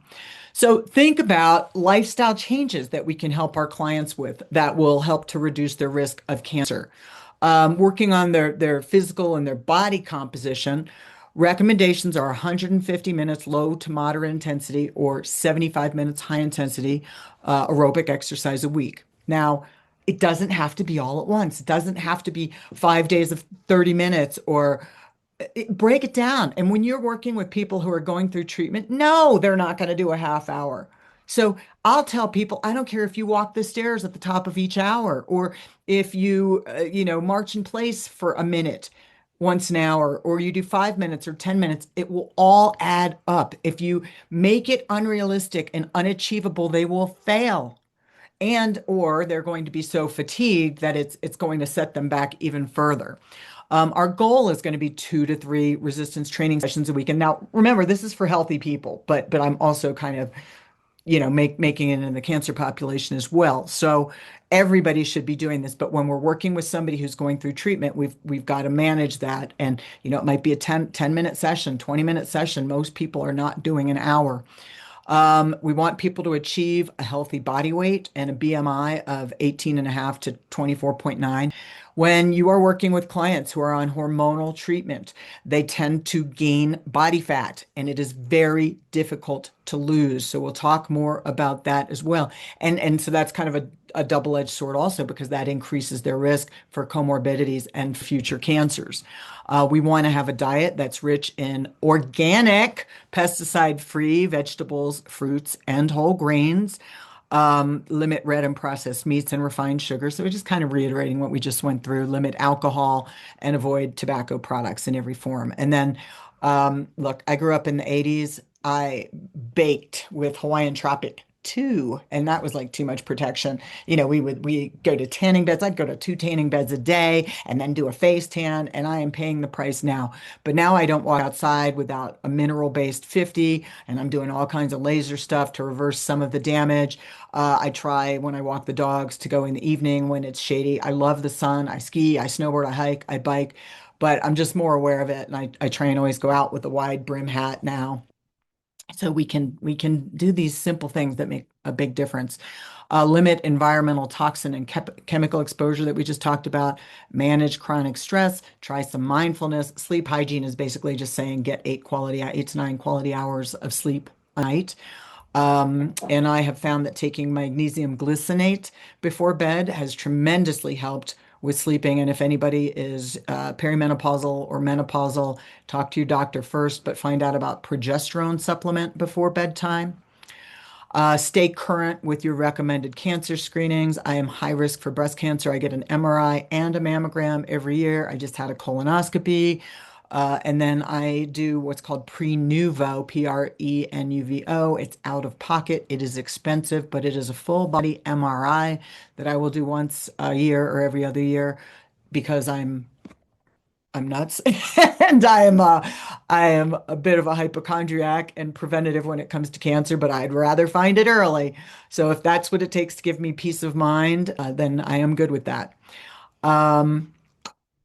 So think about lifestyle changes that we can help our clients with that will help to reduce their risk of cancer. Working on their physical and their body composition, recommendations are 150 minutes low to moderate intensity or 75 minutes high intensity aerobic exercise a week. Now, it doesn't have to be all at once. It doesn't have to be 5 days of 30 minutes or break it down. And when you're working with people who are going through treatment, no, they're not going to do a half hour. So I'll tell people, I don't care if you walk the stairs at the top of each hour or if you, march in place for a minute once an hour, or you do 5 minutes or 10 minutes, it will all add up. If you make it unrealistic and unachievable, they will fail and or they're going to be so fatigued that it's going to set them back even further. Our goal is going to be 2 to 3 resistance training sessions a week. And now remember, this is for healthy people, but I'm also kind of, making it in the cancer population as well. So everybody should be doing this. But when we're working with somebody who's going through treatment, we've got to manage that. And, it might be a 10-minute session, 20-minute session. Most people are not doing an hour. We want people to achieve a healthy body weight and a BMI of 18.5 to 24.9. When you are working with clients who are on hormonal treatment, they tend to gain body fat, and it is very difficult to lose. So we'll talk more about that as well. And so that's kind of a double-edged sword also because that increases their risk for comorbidities and future cancers. We want to have a diet that's rich in organic, pesticide-free vegetables, fruits, and whole grains. Limit red and processed meats and refined sugar. So we're just kind of reiterating what we just went through. Limit alcohol and avoid tobacco products in every form. And then, look, I grew up in the 80s. I baked with Hawaiian Tropic 2, and that was like too much protection. We go to tanning beds. I'd go to 2 tanning beds a day and then do a face tan, and I am paying the price now. But now I don't walk outside without a mineral-based 50, and I'm doing all kinds of laser stuff to reverse some of the damage. I try when I walk the dogs to go in the evening when it's shady. I love the sun. I ski, I snowboard, I hike, I bike, but I'm just more aware of it. And I try and always go out with a wide brim hat now. So we can do these simple things that make a big difference. Limit environmental toxin and chemical exposure that we just talked about. Manage chronic stress. Try some mindfulness. Sleep hygiene is basically just saying get 8 to 9 quality hours of sleep a night. And I have found that taking magnesium glycinate before bed has tremendously helped with sleeping. And if anybody is perimenopausal or menopausal, talk to your doctor first, but find out about progesterone supplement before bedtime. Stay current with your recommended cancer screenings. I am high risk for breast cancer. I get an MRI and a mammogram every year. I just had a colonoscopy. And then I do what's called pre-nuvo, Prenuvo. It's out of pocket. It is expensive, but it is a full body MRI that I will do once a year or every other year because I'm nuts and I am a bit of a hypochondriac and preventative when it comes to cancer, but I'd rather find it early. So if that's what it takes to give me peace of mind, then I am good with that. Um,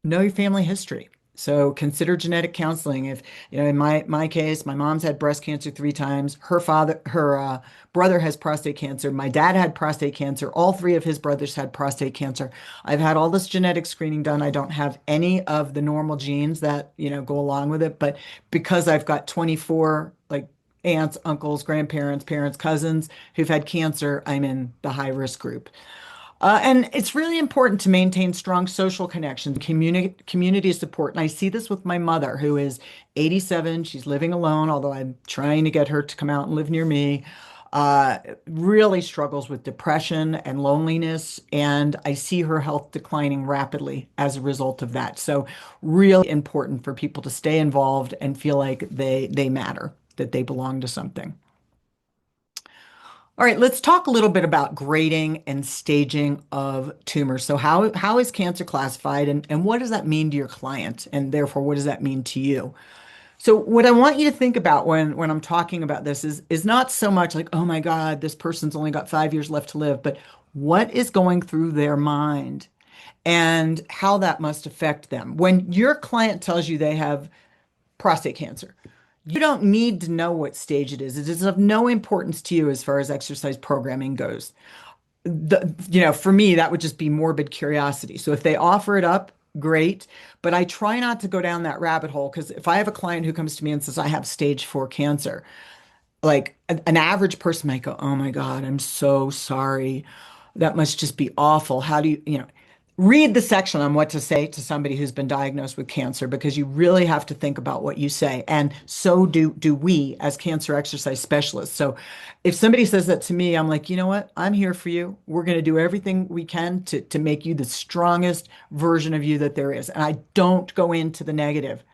know your family history. So consider genetic counseling. If, in my case, my mom's had breast cancer 3 times. Her brother has prostate cancer. My dad had prostate cancer. All 3 of his brothers had prostate cancer. I've had all this genetic screening done. I don't have any of the normal genes that, go along with it. But because I've got 24, like, aunts, uncles, grandparents, parents, cousins who've had cancer, I'm in the high risk group. And it's really important to maintain strong social connections, community support. And I see this with my mother, who is 87. She's living alone, although I'm trying to get her to come out and live near me. Really struggles with depression and loneliness. And I see her health declining rapidly as a result of that. So really important for people to stay involved and feel like they matter, that they belong to something. All right, let's talk a little bit about grading and staging of tumors. So how is cancer classified and what does that mean to your client? And therefore, what does that mean to you? So what I want you to think about when I'm talking about this is not so much like, oh my God, this person's only got 5 years left to live, but what is going through their mind and how that must affect them. When your client tells you they have prostate cancer, you don't need to know what stage it is. It is of no importance to you as far as exercise programming goes. For me, that would just be morbid curiosity. So if they offer it up, great. But I try not to go down that rabbit hole because if I have a client who comes to me and says, I have stage 4 cancer, like an average person might go, oh my God, I'm so sorry. That must just be awful. How do you read the section on what to say to somebody who's been diagnosed with cancer because you really have to think about what you say. And so do we as cancer exercise specialists. So if somebody says that to me, I'm like, you know what? I'm here for you. We're going to do everything we can to make you the strongest version of you that there is. And I don't go into the negative.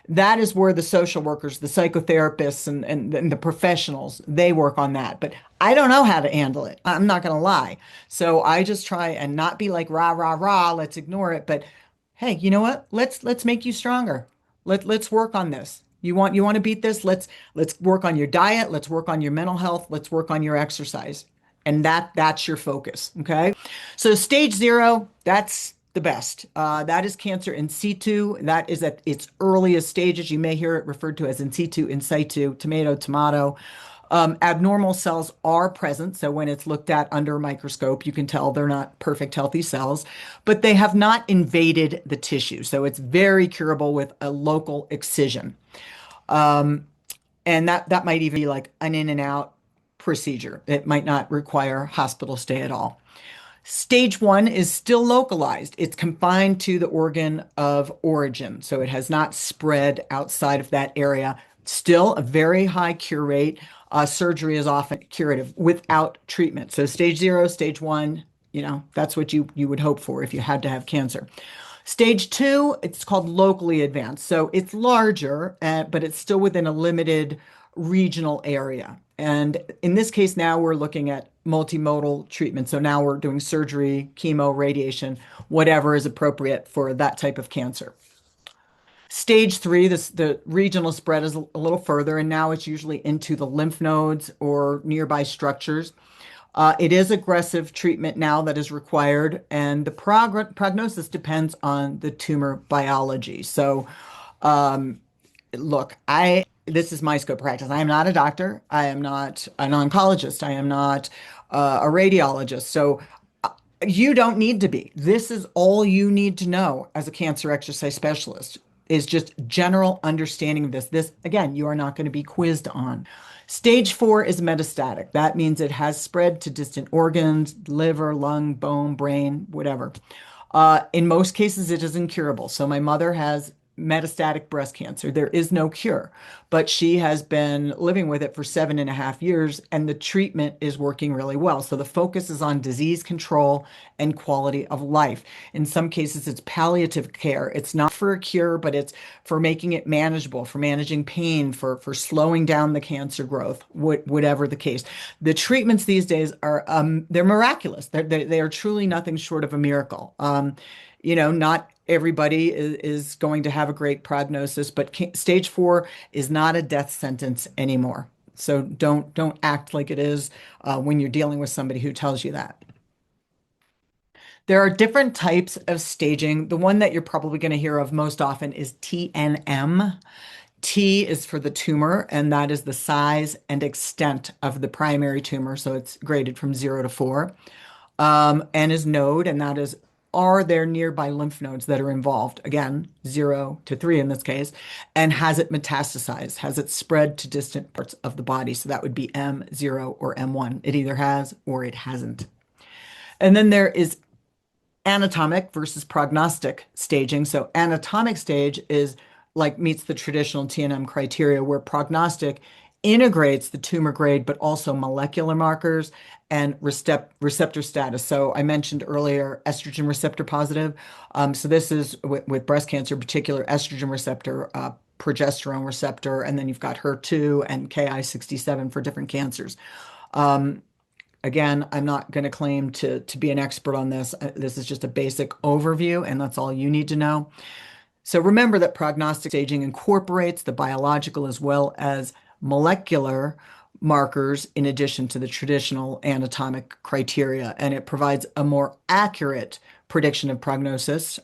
That is where the social workers, the psychotherapists, and the professionals, they work on that. But I don't know how to handle it. I'm not going to lie. So I just try and not be like rah, rah, rah, let's ignore it. But hey, you know what? Let's make you stronger. Let's work on this. You want to beat this? Let's work on your diet, let's work on your mental health, let's work on your exercise. And that's your focus. Okay. So stage 0, that's the best. That is cancer in situ. That is at its earliest stages. You may hear it referred to as in situ, tomato, tomato. Abnormal cells are present. So when it's looked at under a microscope, you can tell they're not perfect, healthy cells, but they have not invaded the tissue. So it's very curable with a local excision. And that might even be like an in and out procedure. It might not require hospital stay at all. Stage 1 is still localized. It's confined to the organ of origin, so it has not spread outside of that area. Still a very high cure rate. Surgery is often curative without treatment. So stage 0, stage 1, that's what you would hope for if you had to have cancer. Stage 2, it's called locally advanced. So it's larger, but it's still within a limited regional area. And in this case, now we're looking at multimodal treatment. So now we're doing surgery, chemo, radiation, whatever is appropriate for that type of cancer. Stage 3, the regional spread is a little further, and now it's usually into the lymph nodes or nearby structures. It is aggressive treatment now that is required, and the prognosis depends on the tumor biology. So, look, this is my scope of practice. I am not a doctor. I am not an oncologist. I am not a radiologist. So you don't need to be. This is all you need to know as a cancer exercise specialist is just general understanding of this. This, again, you are not going to be quizzed on. Stage four is metastatic. That means it has spread to distant organs, liver, lung, bone, brain, whatever. In most cases, it is incurable. So my mother has metastatic breast cancer. There is no cure, but she has been living with it for 7.5 years, and the treatment is working really well. So the focus is on disease control and quality of life. In some cases, it's palliative care. It's not for a cure, but it's for making it manageable, for managing pain, for slowing down the cancer growth, whatever the case. The treatments these days are they're miraculous. They are truly nothing short of a miracle. Not everybody is going to have a great prognosis, but stage four is not a death sentence anymore. So don't act like it is when you're dealing with somebody who tells you that. There are different types of staging. The one that you're probably going to hear of most often is TNM. T is for the tumor, and that is the size and extent of the primary tumor. So it's graded from 0 to 4. N is node, and that is, are there nearby lymph nodes that are involved? Again, 0 to 3 in this case. And has it metastasized? Has it spread to distant parts of the body? So that would be M0 or M1. It either has or it hasn't. And then there is anatomic versus prognostic staging. So anatomic stage is like meets the traditional TNM criteria, where prognostic integrates the tumor grade, but also molecular markers and receptor status. So I mentioned earlier estrogen receptor positive. So this is with breast cancer, in particular estrogen receptor, progesterone receptor, and then you've got HER2 and Ki67 for different cancers. Again, I'm not going to claim to be an expert on this. This is just a basic overview, and that's all you need to know. So remember that prognostic staging incorporates the biological as well as molecular markers in addition to the traditional anatomic criteria, and it provides a more accurate prediction of prognosis,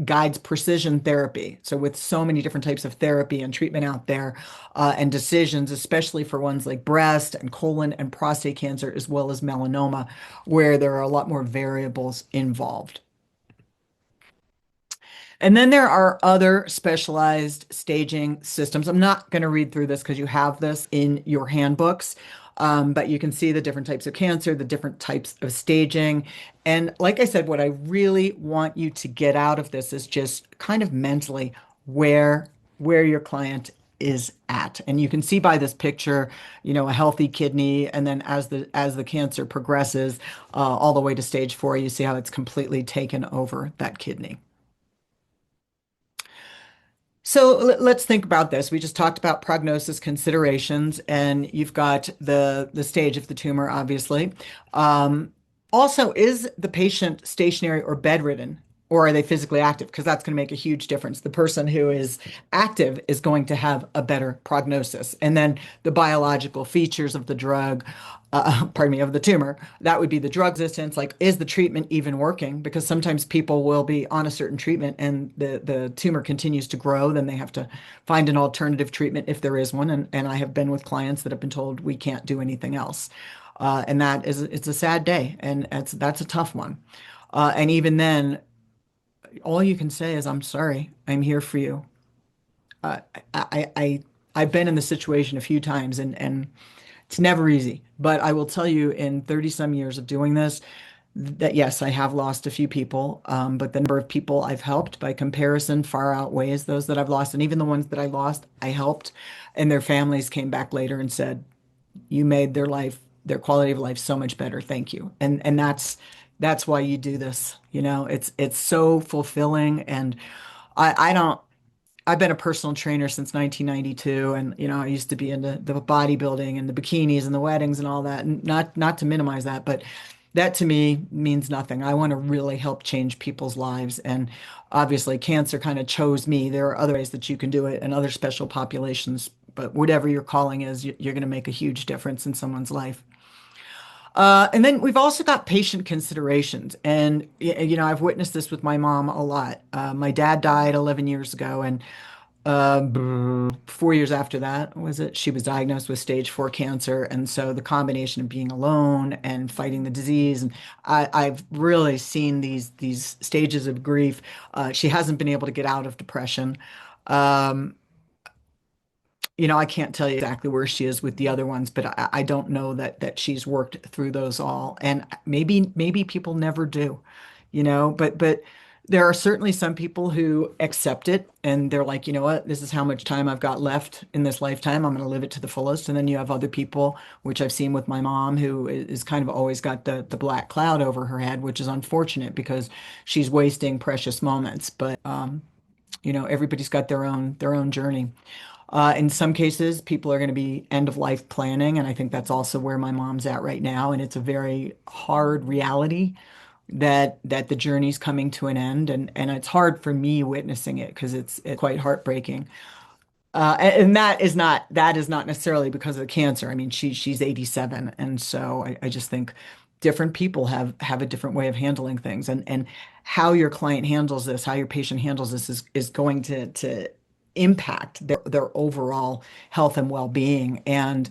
guides precision therapy. So with so many different types of therapy and treatment out there, and decisions, especially for ones like breast and colon and prostate cancer, as well as melanoma, where there are a lot more variables involved. And then there are other specialized staging systems. I'm not going to read through this because you have this in your handbooks, but you can see the different types of cancer, the different types of staging. And like I said, what I really want you to get out of this is just kind of mentally where your client is at. And you can see by this picture, a healthy kidney, and then as the cancer progresses, all the way to stage 4, you see how it's completely taken over that kidney. So let's think about this. We just talked about prognosis considerations, and you've got the stage of the tumor, obviously. Also, is the patient stationary or bedridden, or are they physically active? Because that's going to make a huge difference. The person who is active is going to have a better prognosis. And then the biological features of the drug, pardon me, of the tumor, that would be the drug resistance. Like, is the treatment even working? Because sometimes people will be on a certain treatment and the tumor continues to grow. Then they have to find an alternative treatment if there is one. And I have been with clients that have been told we can't do anything else. And it's a sad day, and that's a tough one. And even then, all you can say is, I'm sorry, I'm here for you. Uh, I've been in the situation a few times, and it's never easy. But I will tell you, in 30 some years of doing this, that yes, I have lost a few people, but the number of people I've helped by comparison far outweighs those that I've lost. And even the ones that I lost, I helped, and their families came back later and said, you made their quality of life so much better. Thank you. And that's why you do this. It's so fulfilling. And I don't, I've been a personal trainer since 1992. And, I used to be into the bodybuilding and the bikinis and the weddings and all that. And not to minimize that, but that to me means nothing. I want to really help change people's lives. And obviously cancer kind of chose me. There are other ways that you can do it and other special populations, but whatever your calling is, you're going to make a huge difference in someone's life. And then we've also got patient considerations. And, I've witnessed this with my mom a lot. My dad died 11 years ago, and 4 years after that, was it? She was diagnosed with stage 4 cancer. And so the combination of being alone and fighting the disease, and I've really seen these stages of grief. She hasn't been able to get out of depression. Um, I can't tell you exactly where she is with the other ones, but I don't know that she's worked through those all. And maybe people never do, but there are certainly some people who accept it and they're like, you know what, this is how much time I've got left in this lifetime. I'm going to live it to the fullest. And then you have other people, which I've seen with my mom, who is kind of always got the black cloud over her head, which is unfortunate because she's wasting precious moments. But everybody's got their own journey. In some cases, people are going to be end of life planning, and I think that's also where my mom's at right now. And it's a very hard reality that the journey's coming to an end, and it's hard for me witnessing it because it's quite heartbreaking. And that is not necessarily because of the cancer. I mean, she's 87, and so I just think different people have a different way of handling things, and how your client handles this, how your patient handles this is going to impact their overall health and well-being, and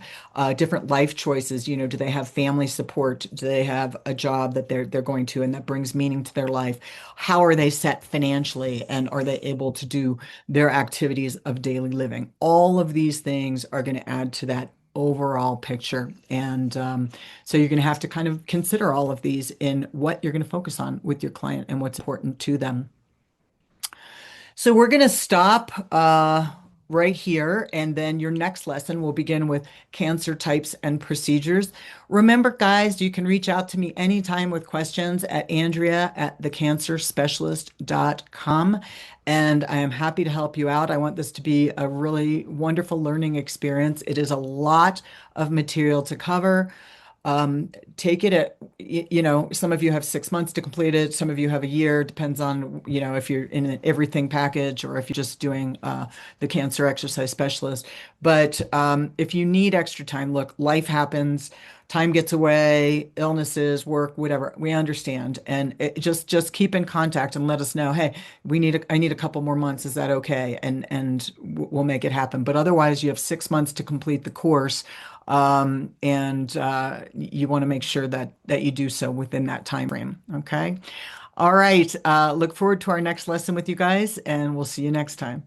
different life choices. Do they have family support? Do they have a job that they're going to and that brings meaning to their life? How are they set financially, and are they able to do their activities of daily living? All of these things are going to add to that overall picture. And so you're going to have to kind of consider all of these in what you're going to focus on with your client and what's important to them. So we're going to stop right here, and then your next lesson will begin with cancer types and procedures. Remember, guys, you can reach out to me anytime with questions at Andrea@thecancerspecialist.com, and I am happy to help you out. I want this to be a really wonderful learning experience. It is a lot of material to cover. Take it at, some of you have 6 months to complete it. Some of you have a year. Depends on, if you're in an everything package or if you're just doing the cancer exercise specialist. But if you need extra time, look, life happens, time gets away, illnesses, work, whatever. We understand, and just keep in contact and let us know. Hey, I need a couple more months. Is that okay? And we'll make it happen. But otherwise, you have 6 months to complete the course. And you want to make sure that you do so within that time frame. Okay. All right. Look forward to our next lesson with you guys, and we'll see you next time.